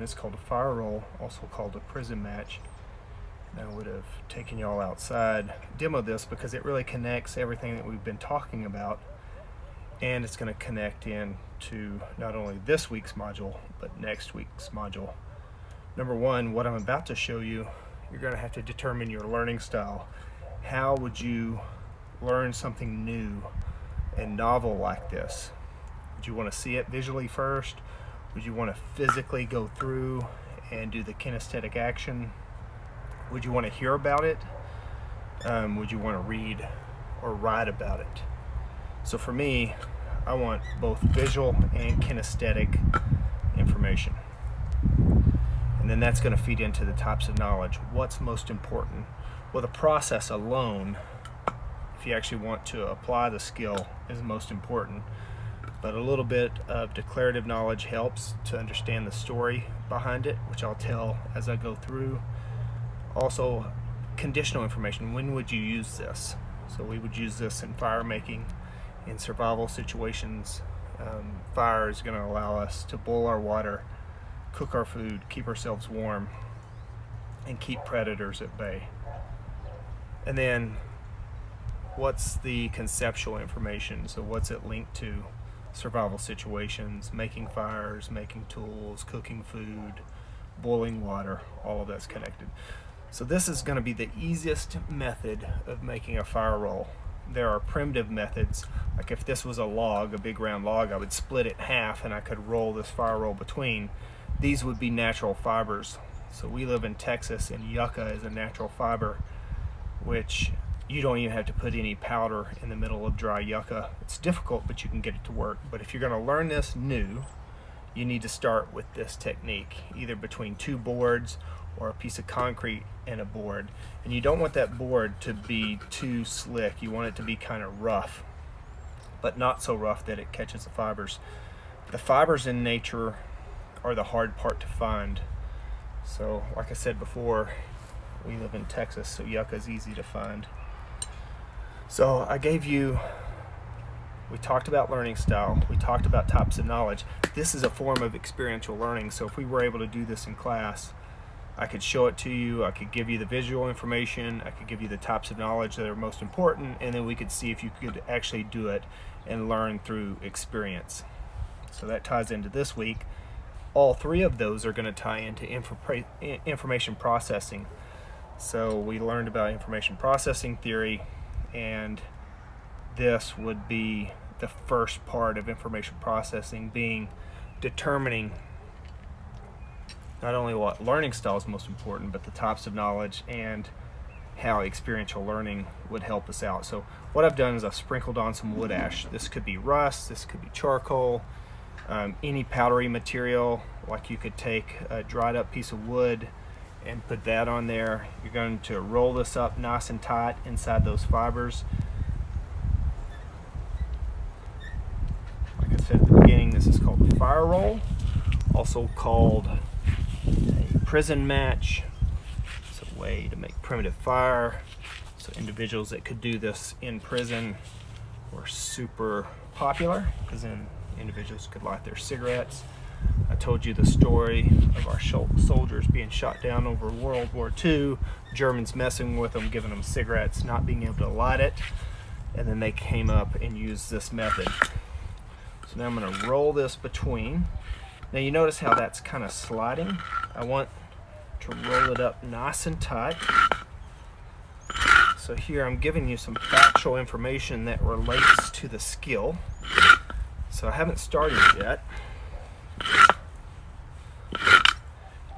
It's called a fire roll, also called a prison match. And I would have taken y'all outside, demo this because it really connects everything that we've been talking about, and it's going to connect in to not only this week's module, but next week's module. Number one, what I'm about to show you, you're going to have to determine your learning style. How would you learn something new and novel like this? Would you want to see it visually first? Would you want to physically go through and do the kinesthetic action? Would you want to hear about it? Would you want to read or write about it? So for me, I want both visual and kinesthetic information. And then that's going to feed into the types of knowledge. What's most important? Well, the process alone, if you actually want to apply the skill, is most important. But a little bit of declarative knowledge helps to understand the story behind it, which I'll tell as I go through. Also, conditional information. When would you use this? So we would use this in fire making, in survival situations. Fire is going to allow us to boil our water, cook our food, keep ourselves warm, and keep predators at bay. And then, what's the conceptual information? So what's it linked to? Survival situations, making fires, making tools, cooking food, boiling water, all of that's connected. So this is going to be the easiest method of making a fire roll. There are primitive methods, like if this was a log, a big round log, I would split it in half and I could roll this fire roll between. These would be natural fibers. So we live in Texas, and yucca is a natural fiber, which you don't even have to put any powder in the middle of dry yucca. It's difficult, but you can get it to work. But if you're going to learn this new, you need to start with this technique, either between two boards or a piece of concrete and a board. And you don't want that board to be too slick. You want it to be kind of rough, but not so rough that it catches the fibers. The fibers in nature are the hard part to find. So like I said before, we live in Texas, so yucca is easy to find. So we talked about learning style, we talked about types of knowledge. This is a form of experiential learning, so if we were able to do this in class, I could show it to you, I could give you the visual information, I could give you the types of knowledge that are most important, and then we could see if you could actually do it and learn through experience. So that ties into this week. All three of those are going to tie into information processing. So we learned about information processing theory, and this would be the first part of information processing, being determining not only what learning style is most important, but the types of knowledge and how experiential learning would help us out. So what I've done is I've sprinkled on some wood ash. This could be rust, this could be charcoal, any powdery material, like you could take a dried up piece of wood and put that on there. You're going to roll this up nice and tight inside those fibers. Like I said at the beginning, this is called a fire roll, also called a prison match. It's a way to make primitive fire. So individuals that could do this in prison were super popular, because then individuals could light their cigarettes. I told you the story of our soldiers being shot down over World War II, Germans messing with them, giving them cigarettes, not being able to light it, and then they came up and used this method. So now I'm going to roll this between. Now you notice how that's kind of sliding. I want to roll it up nice and tight. So here I'm giving you some factual information that relates to the skill. So I haven't started yet.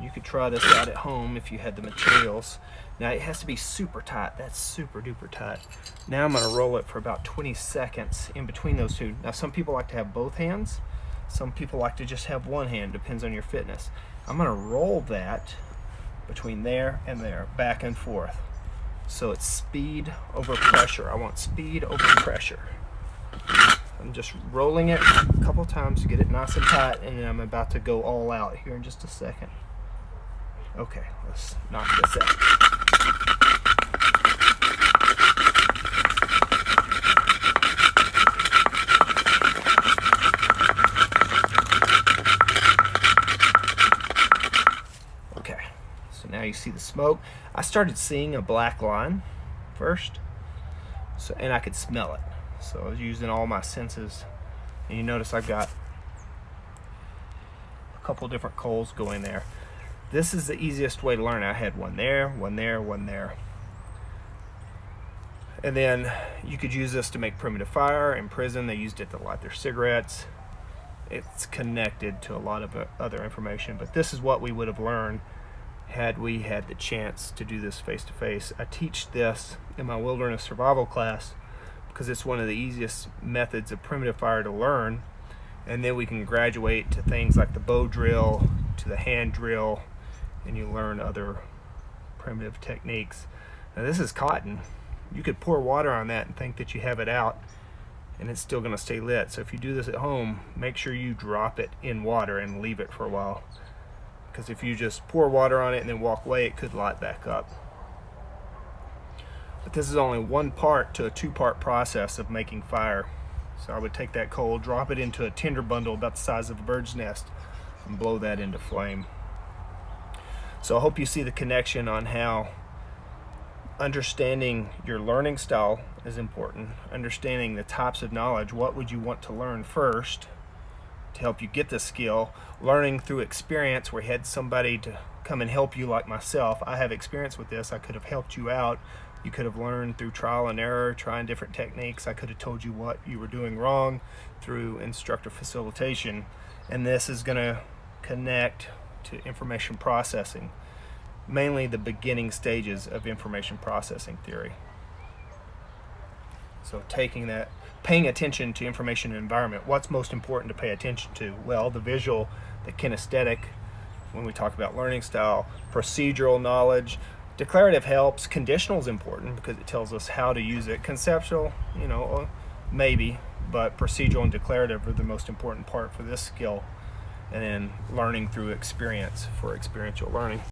You could try this out at home if you had the materials. Now it has to be super tight. That's super duper tight. Now I'm going to roll it for about 20 seconds in between those two. Now some people like to have both hands. Some people like to just have one hand. Depends on your fitness. I'm going to roll that between there and there, back and forth. So it's speed over pressure. I want speed over pressure. I'm just rolling it a couple times to get it nice and tight, and then I'm about to go all out here in just a second. Okay, let's knock this out. Now you see the smoke. I started seeing a black line first, and I could smell it. So I was using all my senses. And you notice I've got a couple different coals going there. This is the easiest way to learn. I had one there, one there, one there. And then you could use this to make primitive fire. In prison, they used it to light their cigarettes. It's connected to a lot of other information, but this is what we would have learned had we had the chance to do this face-to-face. I teach this in my wilderness survival class because it's one of the easiest methods of primitive fire to learn, and then we can graduate to things like the bow drill, to the hand drill, and you learn other primitive techniques. Now this is cotton. You could pour water on that and think that you have it out, and it's still going to stay lit. So if you do this at home, make sure you drop it in water and leave it for a while, because if you just pour water on it and then walk away, it could light back up. But this is only one part to a two-part process of making fire. So I would take that coal, drop it into a tinder bundle about the size of a bird's nest, and blow that into flame. So I hope you see the connection on how understanding your learning style is important. Understanding the types of knowledge, what would you want to learn first to help you get the skill. Learning through experience, where you had somebody to come and help you, like myself. I have experience with this. I could have helped you out. You could have learned through trial and error, trying different techniques. I could have told you what you were doing wrong through instructor facilitation. And this is going to connect to information processing, mainly the beginning stages of information processing theory. So taking that, paying attention to information environment. What's most important to pay attention to? Well, the visual, the kinesthetic, when we talk about learning style, procedural knowledge. Declarative helps. Conditional is important because it tells us how to use it. Conceptual, maybe, but procedural and declarative are the most important part for this skill. And then learning through experience for experiential learning.